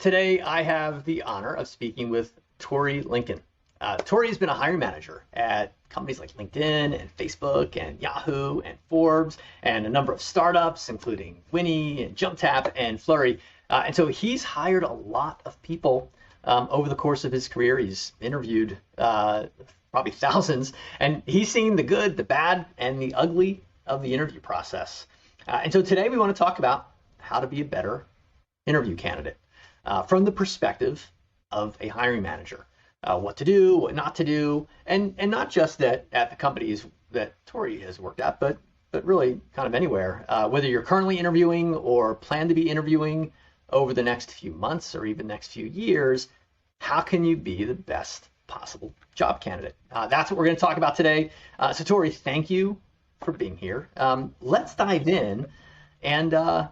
Today I have the honor of speaking with Tori Lincoln. Tori has been a hiring manager at companies like LinkedIn and Facebook and Yahoo and Forbes and a number of startups, including Winnie and JumpTap and Flurry. And so he's hired a lot of people over the course of his career. He's interviewed probably thousands, and he's seen the good, the bad, and the ugly of the interview process. And so today we want to talk about how to be a better interview candidate from the perspective of a hiring manager. What to do, what not to do, and not just that at the companies that Tori has worked at, but really kind of anywhere. Whether you're currently interviewing or plan to be interviewing over the next few months or even next few years, how can you be the best possible job candidate? That's what we're going to talk about today. So Tori, thank you for being here. Let's dive in, and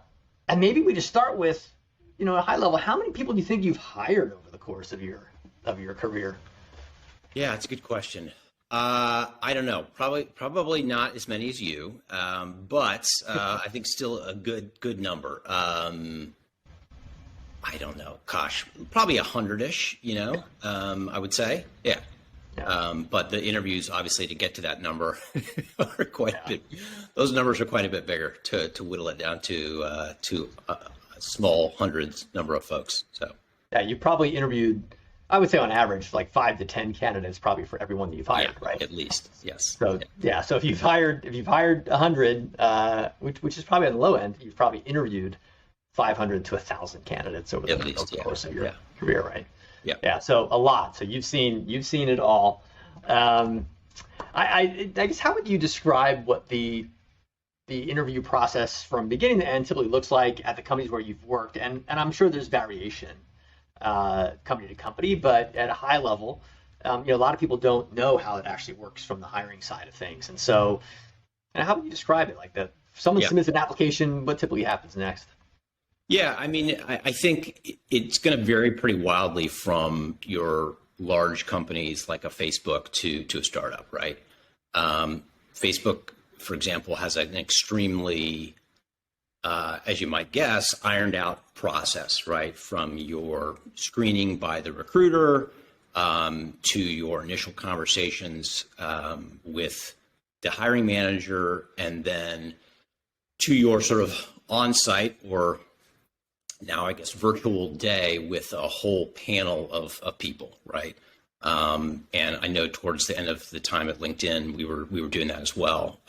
maybe we just start with, at a high level, how many people do you think you've hired over the course of your career? Yeah, it's a good question. I don't know. Probably not as many as you, but I think still a good number. I don't know. Gosh, probably 100-ish. I would say. Yeah. But the interviews, obviously, to get to that number are quite a bit. Those numbers are quite a bit bigger to whittle it down to a small hundreds number of folks. So. Yeah, you probably interviewed, I would say on average, like 5 to 10 candidates probably for everyone that you've hired, right? At least, yes. So so if you've hired 100, which is probably on the low end, you've probably interviewed 500 to 1,000 candients over the course of your career, right? Yeah. Yeah. So a lot. So you've seen it all. I guess, how would you describe what the interview process from beginning to end typically looks like at the companies where you've worked? And I'm sure there's variation company to company, but at a high level, a lot of people don't know how it actually works from the hiring side of things. And so, how would you describe it? Like if someone submits an application, what typically happens next? Yeah, I mean, I think it's going to vary pretty wildly from your large companies like a Facebook to a startup, right? Facebook, for example, has an extremely, as you might guess, ironed out process, right? From your screening by the recruiter to your initial conversations with the hiring manager, and then to your sort of on-site or now I guess virtual day with a whole panel of people, right? And I know towards the end of the time at LinkedIn, we were doing that as well,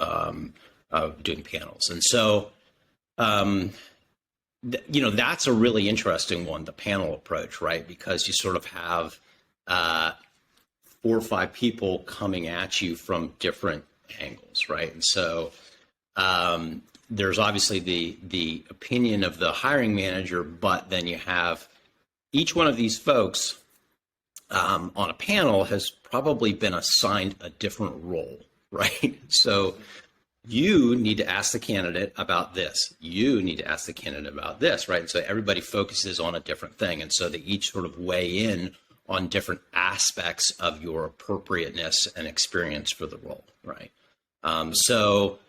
doing panels. And so, that's a really interesting one, the panel approach, right? Because you sort of have 4 or 5 people coming at you from different angles, right? And so there's obviously the opinion of the hiring manager, but then you have each one of these folks on a panel has probably been assigned a different role, right? So you need to ask the candidate about this. You need to ask the candidate about this, right? And so everybody focuses on a different thing. And so they each sort of weigh in on different aspects of your appropriateness and experience for the role, right? So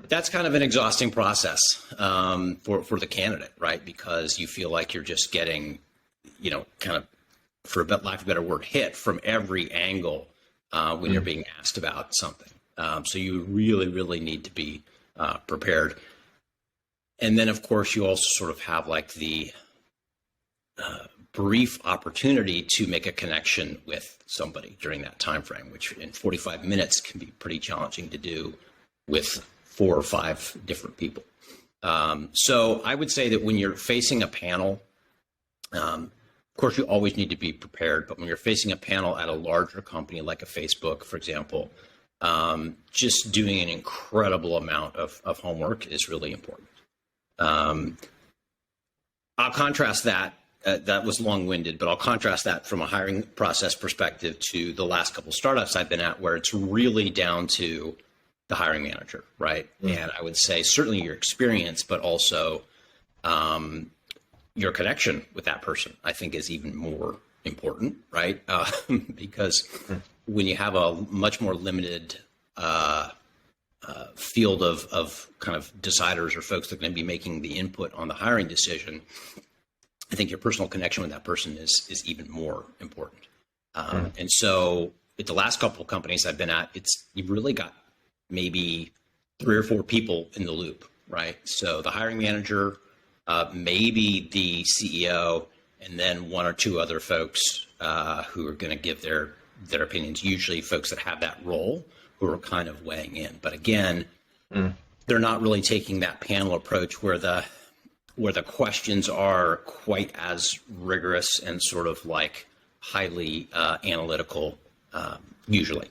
that's kind of an exhausting process for the candidate, right? Because you feel like you're just getting, kind of, for lack of a better word, hit from every angle when you're being asked about something. So you really, really need to be prepared. And then, of course, you also sort of have like the brief opportunity to make a connection with somebody during that time frame, which in 45 minutes can be pretty challenging to do with 4 or 5 different people. So I would say that when you're facing a panel, of course, you always need to be prepared. But when you're facing a panel at a larger company like a Facebook, for example, just doing an incredible amount of homework is really important. I'll contrast that. That was long-winded, but I'll contrast that from a hiring process perspective to the last couple of startups I've been at, where it's really down to the hiring manager, right? And I would say certainly your experience, but also your connection with that person, I think, is even more important, right? Because when you have a much more limited field of kind of deciders or folks that are going to be making the input on the hiring decision, I think your personal connection with that person is even more important. And so at the last couple of companies I've been at, you've really got maybe 3 or 4 people in the loop, right? So the hiring manager, maybe the CEO, and then 1 or 2 other folks who are going to give their opinions, usually folks that have that role who are kind of weighing in. But again, they're not really taking that panel approach where the questions are quite as rigorous and sort of like highly analytical usually.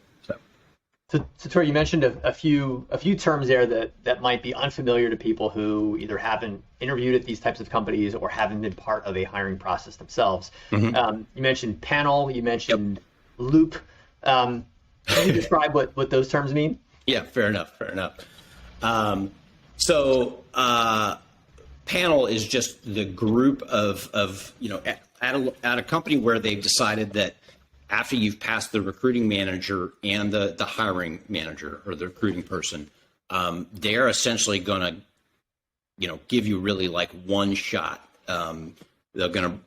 So Tori, you mentioned a few terms there that might be unfamiliar to people who either haven't interviewed at these types of companies or haven't been part of a hiring process themselves. You mentioned panel, you mentioned loop. Can you describe what those terms mean? Yeah, fair enough. So panel is just the group of at a company where they've decided that after you've passed the recruiting manager and the hiring manager or the recruiting person, they're essentially going to, give you really like one shot. They're going to,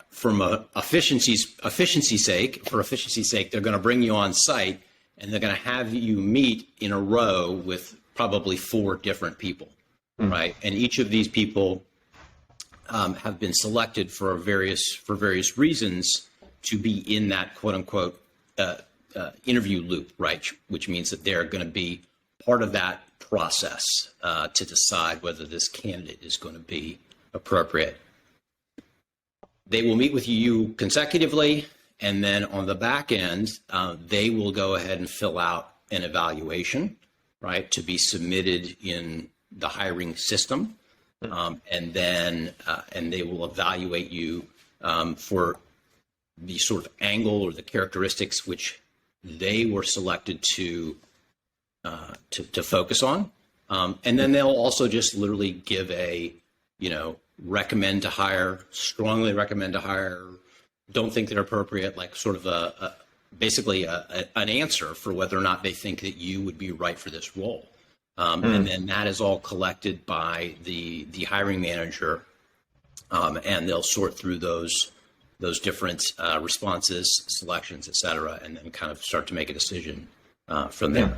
from efficiency's sake, they're going to bring you on site and they're going to have you meet in a row with probably 4 different people, right? And each of these people have been selected for various reasons to be in that quote unquote interview loop, right? Which means that they're going to be part of that process to decide whether this candidate is going to be appropriate. They will meet with you consecutively, and then on the back end, they will go ahead and fill out an evaluation, right, to be submitted in the hiring system, and then they will evaluate you for the sort of angle or the characteristics which they were selected to focus on, and then they'll also just literally give a recommend to hire, strongly recommend to hire, don't think they're appropriate, like sort of basically an answer for whether or not they think that you would be right for this role. And then that is all collected by the hiring manager, and they'll sort through those different responses, selections, et cetera, and then kind of start to make a decision from there.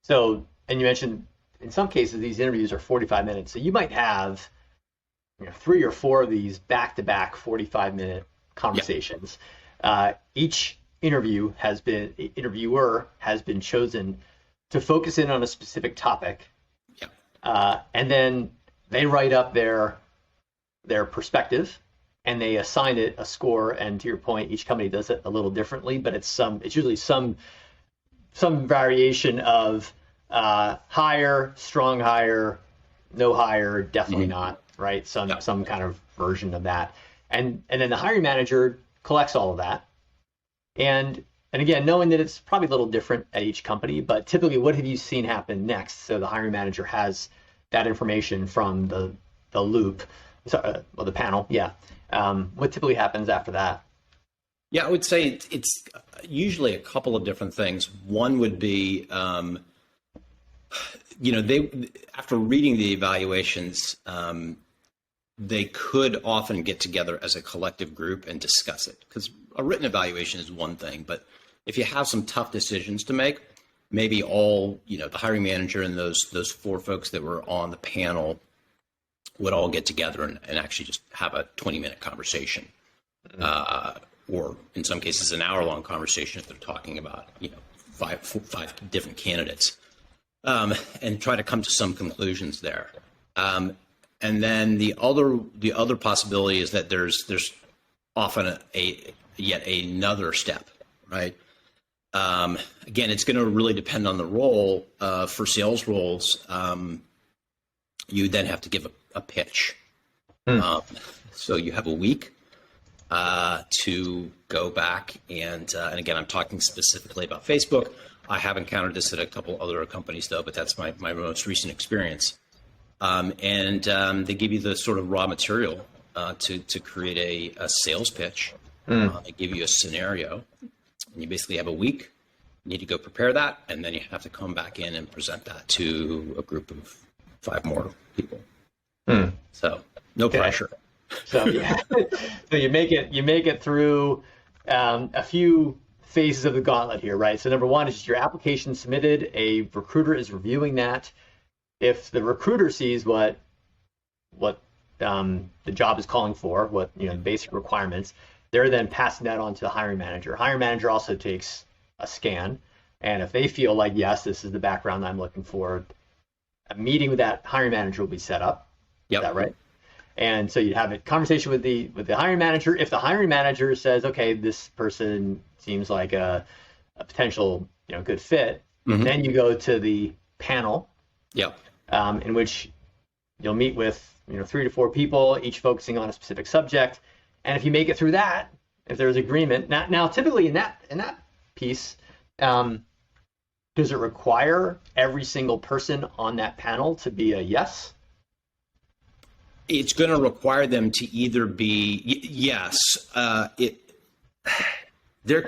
So, and you mentioned in some cases these interviews are 45 minutes. So you might have 3 or 4 of these back-to-back 45-minute conversations. Each interviewer has been chosen to focus in on a specific topic. And then they write up their perspective and they assign it a score. And to your point, each company does it a little differently, but it's usually some variation of hire, strong hire, no hire, definitely not, right? Some kind of version of that. And then the hiring manager collects all of that. And again, knowing that it's probably a little different at each company, but typically what have you seen happen next? So the hiring manager has that information from the loop, the panel. What typically happens after that? Yeah, I would say it's usually a couple of different things. One would be, they after reading the evaluations, they could often get together as a collective group and discuss it. Because a written evaluation is one thing, but if you have some tough decisions to make, maybe all, the hiring manager and those 4 folks that were on the panel would all get together and actually just have a 20-minute conversation. Or in some cases, an hour-long conversation if they're talking about, 5 different candidates, and try to come to some conclusions there. And then the other possibility is that there's often yet another step, right? Again, it's going to really depend on the role. For sales roles, you then have to give a pitch. So you have a week to go back and again, I'm talking specifically about Facebook. I have encountered this at a couple other companies though, but that's my most recent experience. And they give you the sort of raw material to create a sales pitch. They give you a scenario, and you basically have a week. You need to go prepare that, and then you have to come back in and present that to a group of 5 more people. So no pressure. So yeah, so you make it through a few phases of the gauntlet here, right? So number one is just your application submitted. A recruiter is reviewing that. If the recruiter sees what the job is calling for, what basic requirements, they're then passing that on to the hiring manager. Hiring manager also takes a scan, and if they feel like yes, this is the background I'm looking for, a meeting with that hiring manager will be set up. Yep. Is that right? And so you'd have a conversation with the hiring manager. If the hiring manager says, okay, this person seems like a potential good fit, then you go to the panel. Yep. In which you'll meet with 3 to 4 people, each focusing on a specific subject. And if you make it through that, if there's agreement, now typically in that piece, does it require every single person on that panel to be a yes? It's going to require them to either be yes. There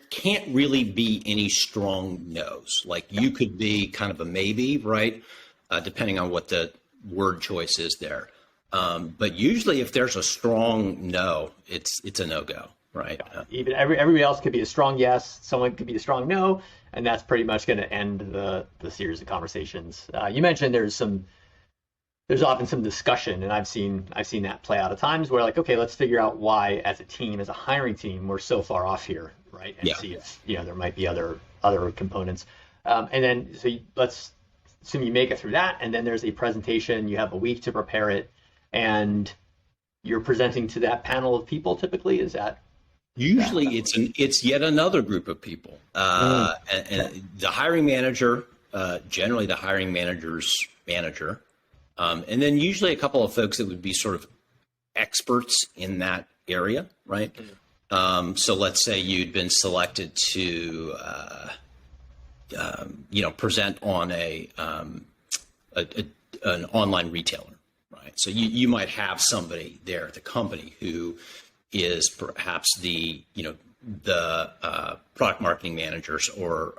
can't really be any strong no's. Like you could be kind of a maybe, right? Depending on what the word choice is there. But usually, if there's a strong no, it's a no go, right? Even everybody else could be a strong yes. Someone could be a strong no, and that's pretty much going to end the series of conversations. You mentioned there's often some discussion, and I've seen that play out at times where like, okay, let's figure out why as a team, as a hiring team, we're so far off here, right? And see if there might be other components. And then let's assume you make it through that, and then there's a presentation. You have a week to prepare it, and you're presenting to that panel of people. Typically, is that? Usually, it's yet another group of people, and the hiring manager, generally the hiring manager's manager. And then usually a couple of folks that would be sort of experts in that area, right? So let's say you'd been selected to, present on an online retailer, right? So you might have somebody there at the company who is perhaps the product marketing managers or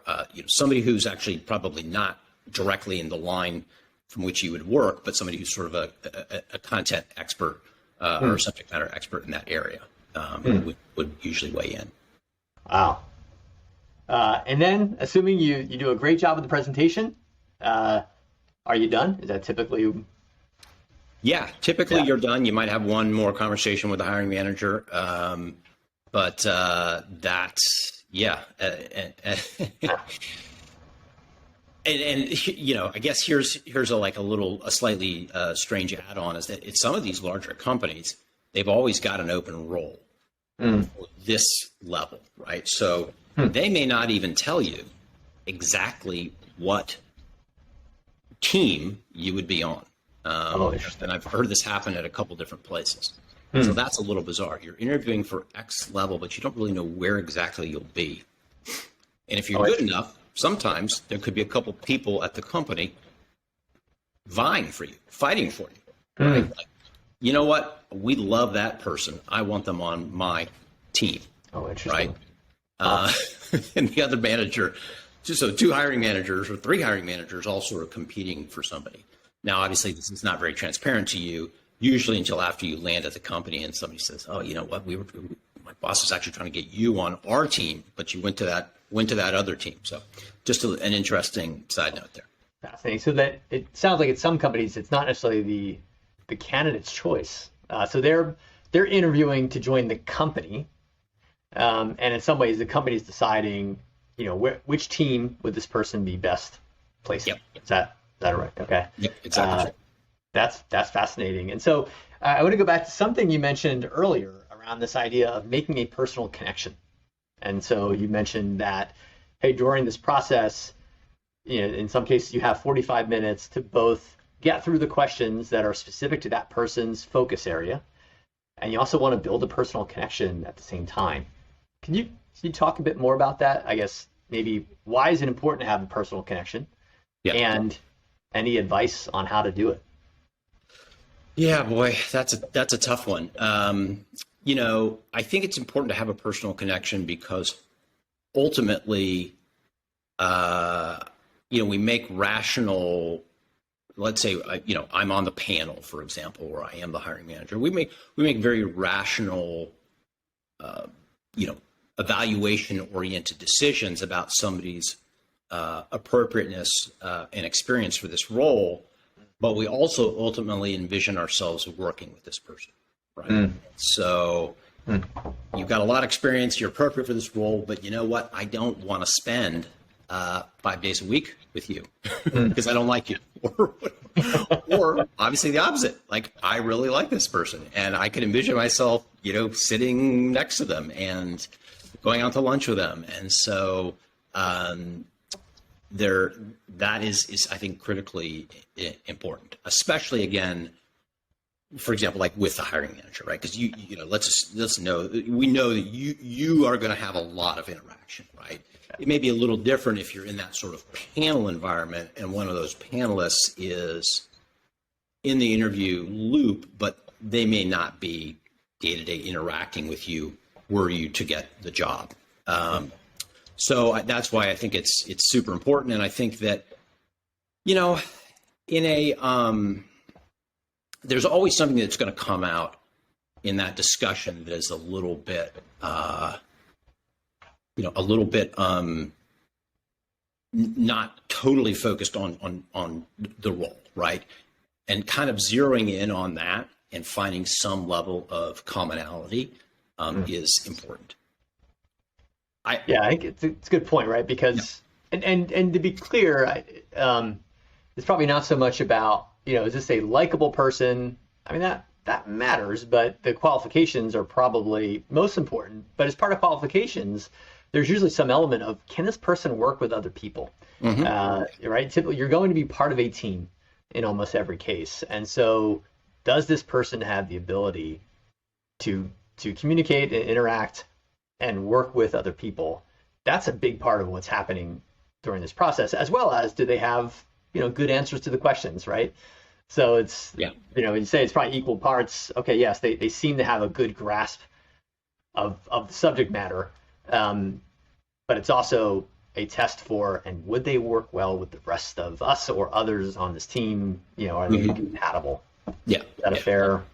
somebody who's actually probably not directly in the line from which you would work, but somebody who's sort of a content expert or subject matter expert in that area would usually weigh in. Wow. And then, assuming you do a great job of the presentation, are you done? Is that typically? Yeah, typically you're done. You might have one more conversation with the hiring manager, but that's And I guess here's a slightly strange add-on is that at some of these larger companies, they've always got an open role for this level, right? So they may not even tell you exactly what team you would be on. And I've heard this happen at a couple different places. So that's a little bizarre. You're interviewing for X level, but you don't really know where exactly you'll be. And if you're good enough, sometimes there could be a couple people at the company vying for you, fighting for you. Right? Like, you know what? We love that person. I want them on my team. Oh, interesting. Right? And the other manager, so 2 hiring managers or 3 hiring managers all sort of competing for somebody. Now, obviously, this is not very transparent to you, usually until after you land at the company and somebody says, oh, you know what? My boss was actually trying to get you on our team, but you went to that other team. So just an interesting side note there. Fascinating. So that it sounds like at some companies, it's not necessarily the candidate's choice. So they're interviewing to join the company. And in some ways, the company's deciding, which team would this person be best placed in. Is that right? Okay. Yep, exactly. That's fascinating. And so I want to go back to something you mentioned earlier around this idea of making a personal connection. And so you mentioned that, hey, during this process, in some cases you have 45 minutes to both get through the questions that are specific to that person's focus area, and you also want to build a personal connection at the same time. Can you talk a bit more about that? I guess maybe why is it important to have a personal connection, and any advice on how to do it? Yeah, boy, that's a tough one. I think it's important to have a personal connection because ultimately, we make rational let's say, I'm on the panel, for example, or I am the hiring manager. We make very rational, evaluation-oriented decisions about somebody's appropriateness and experience for this role, but we also ultimately envision ourselves working with this person, right? So you've got a lot of experience, you're appropriate for this role, but you know what? I don't want to spend 5 days a week with you because I don't like you. Or obviously the opposite. Like, I really like this person and I can envision myself, sitting next to them and going out to lunch with them. And so that is I think critically important, especially again, for example, like with the hiring manager, right? Because let's know, we know that you are going to have a lot of interaction, right? It may be a little different if you're in that sort of panel environment and one of those panelists is in the interview loop, but they may not be day-to-day interacting with you were you to get the job. So that's why I think it's super important. And I think that, there's always something that's going to come out in that discussion that is a little bit, not totally focused on the role, right? And kind of zeroing in on that and finding some level of commonality is important. I think it's a good point, right? Because, and to be clear, it's probably not so much about, is this a likable person? I mean, that matters, but the qualifications are probably most important. But as part of qualifications, there's usually some element of, can this person work with other people? Right? Typically, you're going to be part of a team in almost every case. And so does this person have the ability to communicate and interact and work with other people? That's a big part of what's happening during this process, as well as do they have, good answers to the questions, right? So it's, you say it's probably equal parts. Okay, yes, they seem to have a good grasp of the subject matter, but it's also a test for, and would they work well with the rest of us or others on this team? Are they compatible? Yeah. Is that a fair?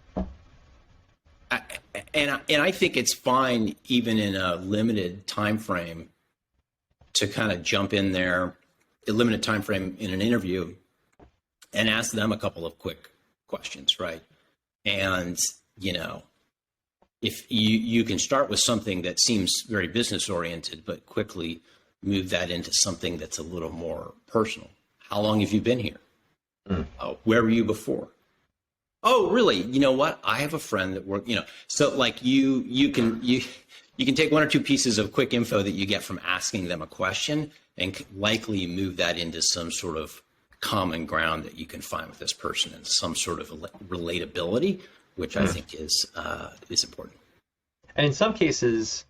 And I think it's fine, even in a limited time frame, to kind of jump in there, a limited time frame in an interview, and ask them a couple of quick questions, right? And if you can start with something that seems very business oriented, but quickly move that into something that's a little more personal. How long have you been here? Where were you before? Oh, really? You know what? I have a friend that worked, so like you can take one or two pieces of quick info that you get from asking them a question and likely move that into some sort of common ground that you can find with this person and some sort of relatability, which I think is important. And in some cases,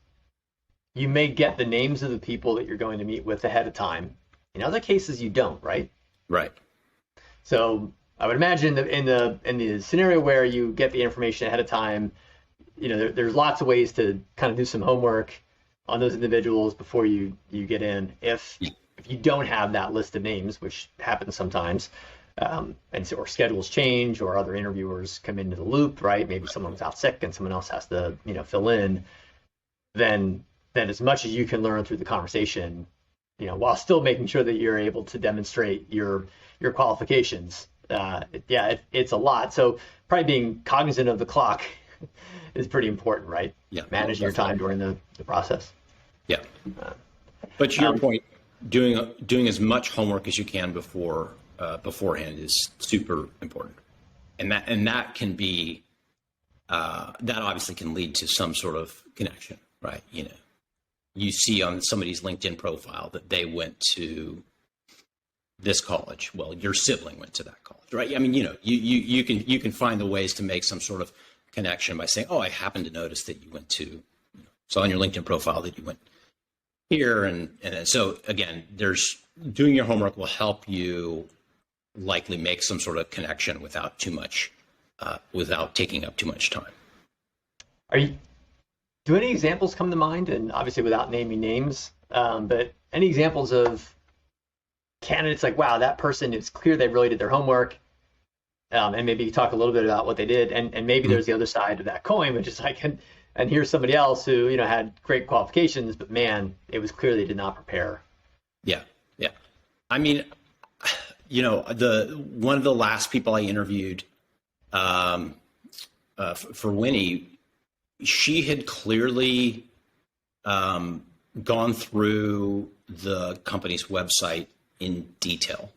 you may get the names of the people that you're going to meet with ahead of time. In other cases, you don't, right? Right. So I would imagine that in the scenario where you get the information ahead of time, there's lots of ways to kind of do some homework on those individuals before you get in. If you don't have that list of names, which happens sometimes, or schedules change or other interviewers come into the loop, right? Maybe someone's out sick and someone else has to fill in. Then as much as you can learn through the conversation, while still making sure that you're able to demonstrate your qualifications. It's a lot. So probably being cognizant of the clock is pretty important, right? Yeah. Managing your time during the process. Yeah. But to your point, doing as much homework as you can beforehand is super important. And that can be, that obviously can lead to some sort of connection, right? You see on somebody's LinkedIn profile that they went to this college. Well, your sibling went to that college, right? I mean, you can find the ways to make some sort of connection by saying, "Oh, I happen to notice that you went to," saw on your LinkedIn profile that you went here, and so again, there's doing your homework will help you likely make some sort of connection without taking up too much time. Do any examples come to mind? And obviously, without naming names, but any examples of candidates like, wow, that person, it's clear they really did their homework. And maybe you talk a little bit about what they did, and maybe there's the other side of that coin, which is like, and here's somebody else who had great qualifications, but man, it was clear they did not prepare. Yeah, yeah. I mean, the one of the last people I interviewed for Winnie, she had clearly gone through the company's website in detail,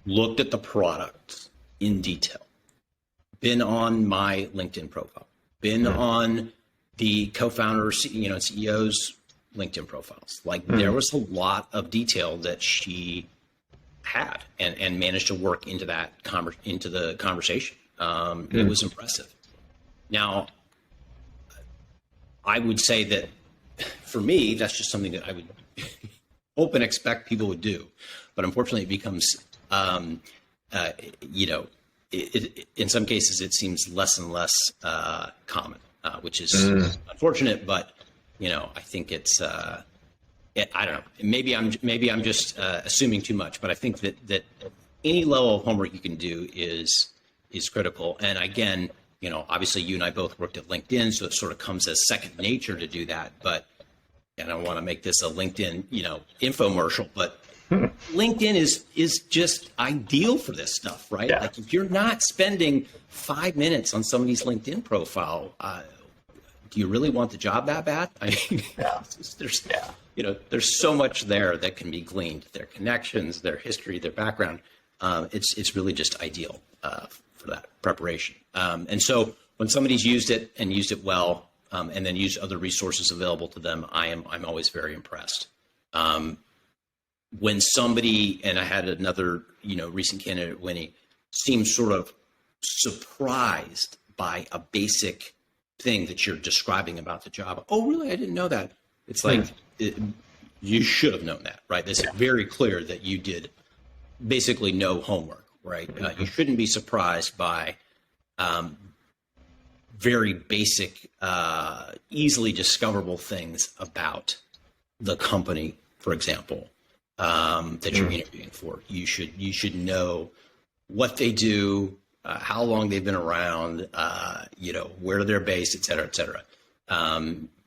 looked at the product in detail, been on my LinkedIn profile, been on the co-founder, CEO's LinkedIn profiles. Like there was a lot of detail that she had and managed to work into that into the conversation. It was impressive. Now, I would say that for me, that's just something that I would hope and expect people would do. But unfortunately, it becomes, in some cases, it seems less and less common, which is unfortunate. But I think it's, I don't know. Maybe I'm just assuming too much. But I think that any level of homework you can do is critical. And again, obviously you and I both worked at LinkedIn, so it sort of comes as second nature to do that. But I don't want to make this a LinkedIn, infomercial, but LinkedIn is just ideal for this stuff, right? Yeah. Like if you're not spending 5 minutes on somebody's LinkedIn profile, do you really want the job that bad? I mean, there's so much there that can be gleaned, their connections, their history, their background. It's really just ideal for that preparation. And so when somebody's used it and used it well, and then used other resources available to them, I'm always very impressed. When somebody, and I had another, recent candidate, Winnie, seemed sort of surprised by a basic thing that you're describing about the job. Oh, really? I didn't know that. It's like, you should have known that, right? It's very clear that you did basically no homework, right? You shouldn't be surprised by very basic, easily discoverable things about the company, for example, that you're interviewing for. You should know what they do, how long they've been around, where they're based, et cetera, et cetera.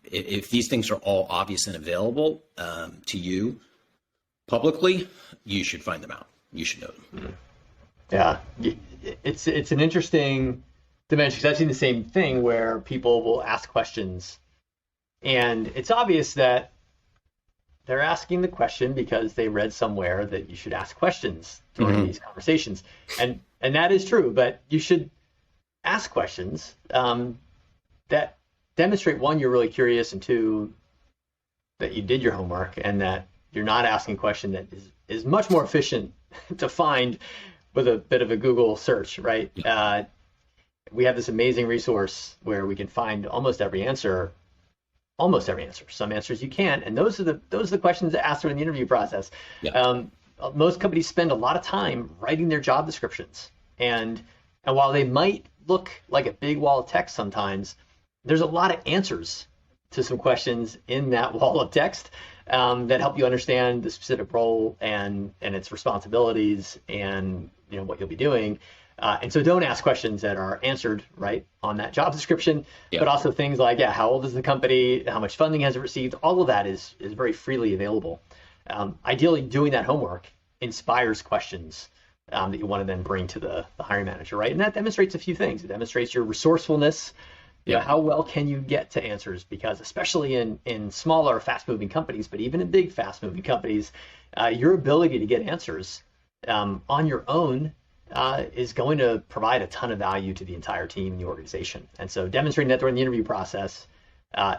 If these things are all obvious and available to you publicly, you should find them out. You should know them. Yeah, it's an interesting dimension, because I've seen the same thing where people will ask questions, and it's obvious that they're asking the question because they read somewhere that you should ask questions during these conversations, and that is true. But you should ask questions that demonstrate, one, you're really curious, and two, that you did your homework, and that you're not asking a question that is much more efficient to find with a bit of a Google search, right? We have this amazing resource where we can find almost every answer. Some answers you can't, and those are the questions that asked during the interview process. Most companies spend a lot of time writing their job descriptions, and while they might look like a big wall of text sometimes, there's a lot of answers to some questions in that wall of text that help you understand the specific role and its responsibilities and what you'll be doing. And so don't ask questions that are answered right on that job description, but also things like, how old is the company? How much funding has it received? All of that is very freely available. Ideally, doing that homework inspires questions that you want to then bring to the hiring manager, right? And that demonstrates a few things. It demonstrates your resourcefulness. How well can you get to answers? Because especially in smaller, fast-moving companies, but even in big, fast-moving companies, your ability to get answers on your own is going to provide a ton of value to the entire team and the organization. And so demonstrating that during the interview process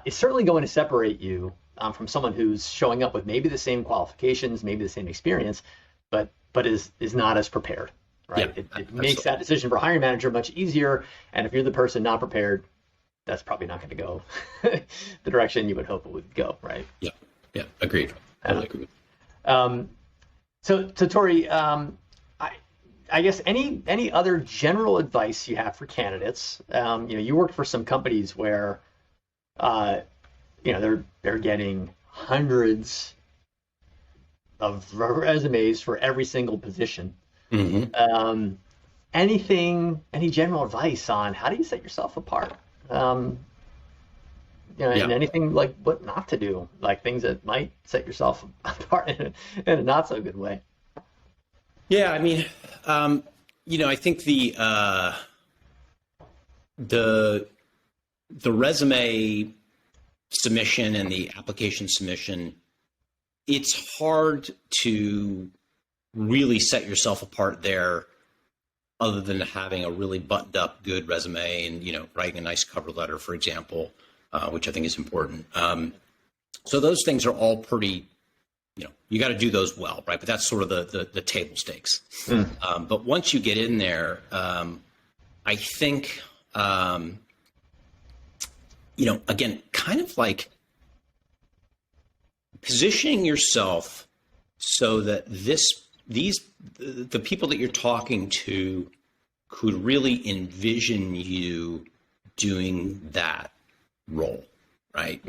is certainly going to separate you from someone who's showing up with maybe the same qualifications, maybe the same experience, but is not as prepared, right? It makes that decision for a hiring manager much easier. And if you're the person not prepared, that's probably not going to go the direction you would hope it would go, right? Yeah, agreed. Totally agreed. So Tori, I guess any other general advice you have for candidates? You worked for some companies where, they're getting hundreds of resumes for every single position. Mm-hmm. Any general advice on how do you set yourself apart? And Yeah. anything like what not to do, like things that might set yourself apart in a not so good way. Yeah, I mean, I think the resume submission and the application submission, it's hard to really set yourself apart there other than having a really buttoned up good resume and, writing a nice cover letter, for example, which I think is important. So those things are all pretty, you got to do those well, right? But that's sort of the table stakes. But once you get in there, I think, again, kind of like positioning yourself so that the people that you're talking to could really envision you doing that role, right?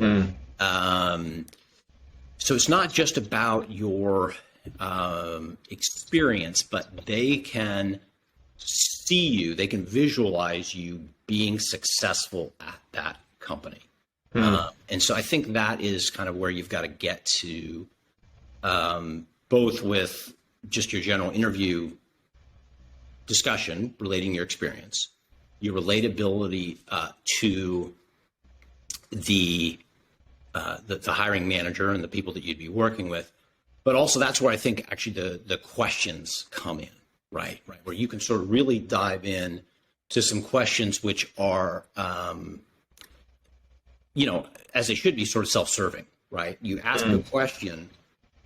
So it's not just about your experience, but they can see you, they can visualize you being successful at that company. And so I think that is kind of where you've got to get to, both with just your general interview discussion relating your experience, your relatability to the hiring manager and the people that you'd be working with, but also that's where I think actually the questions come in, right? Where you can sort of really dive in to some questions which are, as they should be, sort of self-serving, right? You ask a question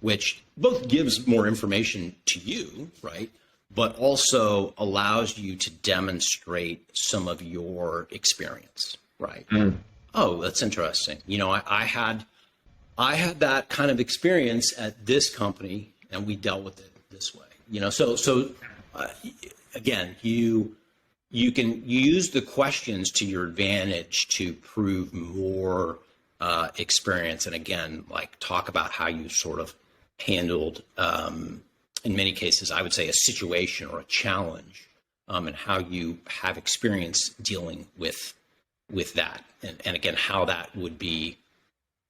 which both gives more information to you, right? But also allows you to demonstrate some of your experience, right? Oh, that's interesting. I had that kind of experience at this company, and we dealt with it this way. So again, you can use the questions to your advantage to prove more experience, and again, like talk about how you sort of handled, in many cases, I would say, a situation or a challenge, and how you have experience dealing with that, and again, how that would be,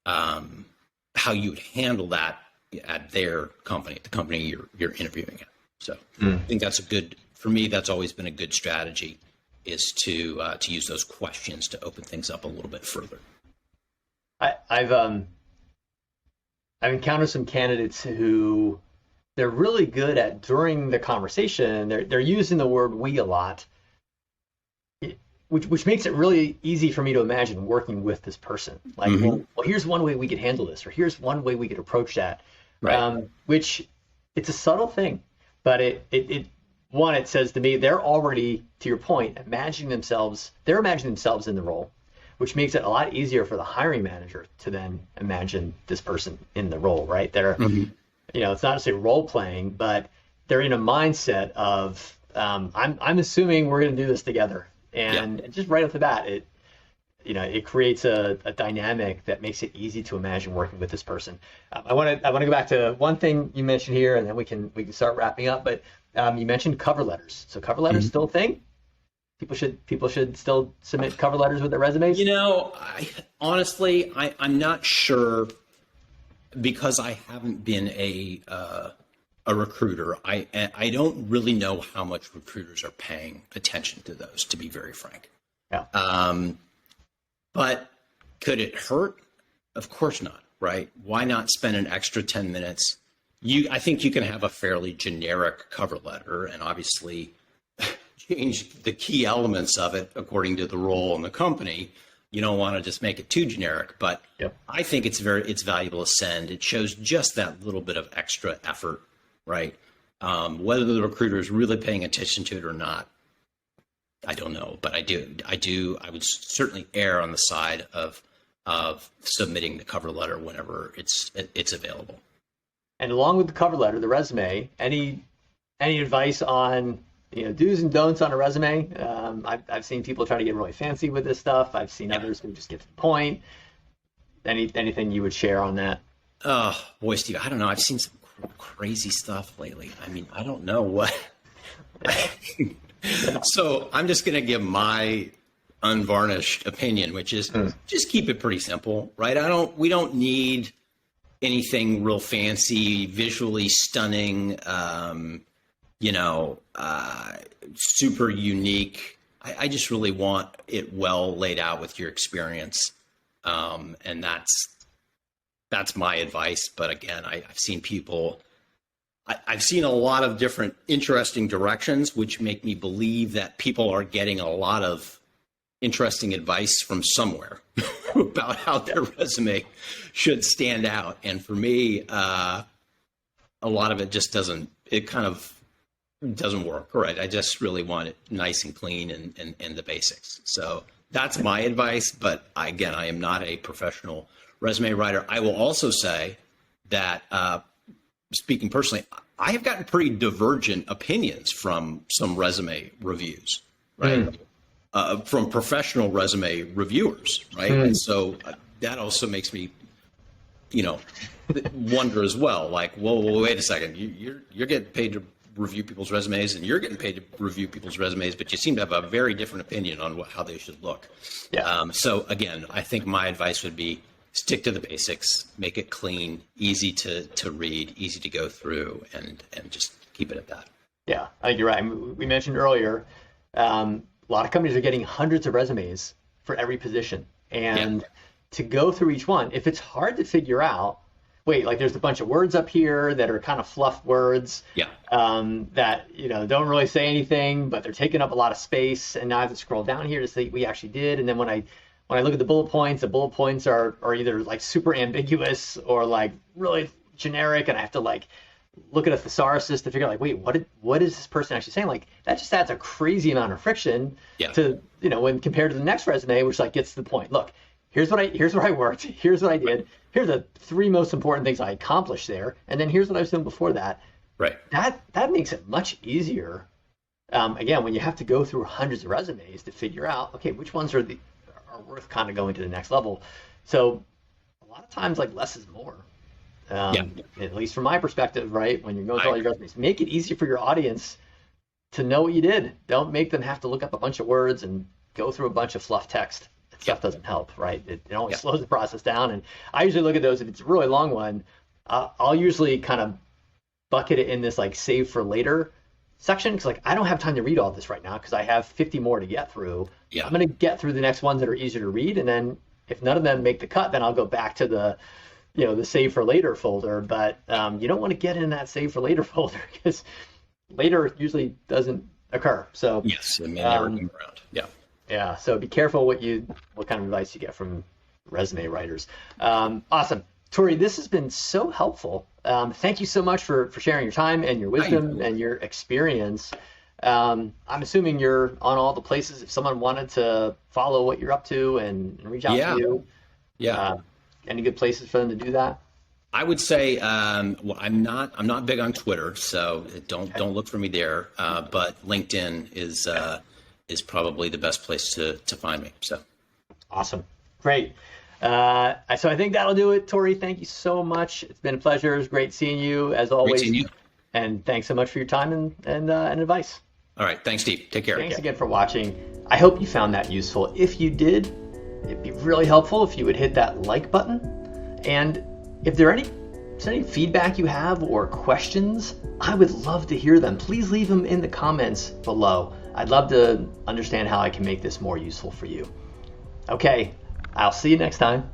how you would handle that at their company, at the company you're interviewing at. So I think for me, that's always been a good strategy, is to use those questions to open things up a little bit further. I've encountered some candidates who they're really good at, during the conversation, they're using the word "we" a lot, which makes it really easy for me to imagine working with this person. Like, well, here's one way we could handle this, or here's one way we could approach that. Right. Which it's a subtle thing, but it says to me they're already, to your point, imagining themselves in the role, which makes it a lot easier for the hiring manager to then imagine this person in the role, right? They're, it's not necessarily role playing, but they're in a mindset of, I'm assuming we're going to do this together. And just right off the bat, it creates a dynamic that makes it easy to imagine working with this person. I want to go back to one thing you mentioned here, and then we can start wrapping up. But you mentioned cover letters. So cover letters still a thing? People should still submit cover letters with their resumes? Honestly, I'm not sure, because I haven't been a recruiter. I don't really know how much recruiters are paying attention to those, to be very frank. Yeah. But could it hurt? Of course not, right? Why not spend an extra 10 minutes? I think you can have a fairly generic cover letter, and obviously change the key elements of it according to the role in the company. You don't want to just make it too generic, but I think it's valuable to send. It shows just that little bit of extra effort, right? Whether the recruiter is really paying attention to it or not, I don't know, but I would certainly err on the side of submitting the cover letter whenever it's available. And along with the cover letter, the resume, any advice on do's and don'ts on a resume? I've seen people try to get really fancy with this stuff. I've seen others who just get to the point. Anything you would share on that? Oh boy, Steve, I don't know. I've seen some crazy stuff lately. I mean, I don't know what. So I'm just going to give my unvarnished opinion, which is just keep it pretty simple, right? We don't need anything real fancy, visually stunning, super unique. I just really want it well laid out with your experience. And that's my advice. But again, I've seen people, I've seen a lot of different interesting directions, which make me believe that people are getting a lot of interesting advice from somewhere about how their resume should stand out. And for me, a lot of it just doesn't work. Right. I just really want it nice and clean and the basics. So that's my advice. But again, I am not a professional resume writer. I will also say that, speaking personally, I have gotten pretty divergent opinions from some resume reviews, right? From professional resume reviewers, right? And so that also makes me, wonder as well. Like, whoa, wait a second, you're getting paid to review people's resumes, and you're getting paid to review people's resumes, but you seem to have a very different opinion on how they should look. Yeah. So again, I think my advice would be stick to the basics, make it clean, easy to read, easy to go through, and just keep it at that. Yeah, I think you're right. We mentioned earlier, a lot of companies are getting hundreds of resumes for every position. And to go through each one, if it's hard to figure out, there's a bunch of words up here that are kind of fluff words that, don't really say anything, but they're taking up a lot of space. And now I have to scroll down here to see what we actually did. And then when I look at the bullet points are either like super ambiguous or like really generic. And I have to like look at a thesaurus to figure out what is this person actually saying? Like that just adds a crazy amount of friction to, when compared to the next resume, which like gets to the point. Look, here's where I worked. Here's what I did. Here's the 3 most important things I accomplished there. And then here's what I was doing before that. Right. That makes it much easier. Again, when you have to go through hundreds of resumes to figure out, okay, which ones are worth kind of going to the next level. So a lot of times like less is more. At least from my perspective, right? When you're going through all your resumes, make it easy for your audience to know what you did. Don't make them have to look up a bunch of words and go through a bunch of fluff text. That stuff doesn't help, right? It only slows the process down. And I usually look at those, if it's a really long one, I'll usually kind of bucket it in this like save for later section, because like I don't have time to read all this right now because I have 50 more to get through. I'm going to get through the next ones that are easier to read, and then if none of them make the cut, then I'll go back to the save for later folder. But you don't want to get in that save for later folder because later usually doesn't occur. So yes, it may never come around. Yeah. So be careful what kind of advice you get from resume writers. Awesome. Tori, this has been so helpful. Thank you so much for sharing your time and your wisdom and your experience. I'm assuming you're on all the places if someone wanted to follow what you're up to and reach out to you. Any good places for them to do that? I would say, I'm not big on Twitter, so don't look for me there. But LinkedIn is probably the best place to find me. So awesome. Great. So I think that'll do it. Tori, thank you so much. It's been a pleasure. It's great seeing you as always. Great seeing you. And thanks so much for your time and advice. All right. Thanks, Steve. Take care. Thanks again for watching. I hope you found that useful. If you did, it'd be really helpful if you would hit that like button. And if there are any feedback you have or questions, I would love to hear them. Please leave them in the comments below. I'd love to understand how I can make this more useful for you. Okay, I'll see you next time.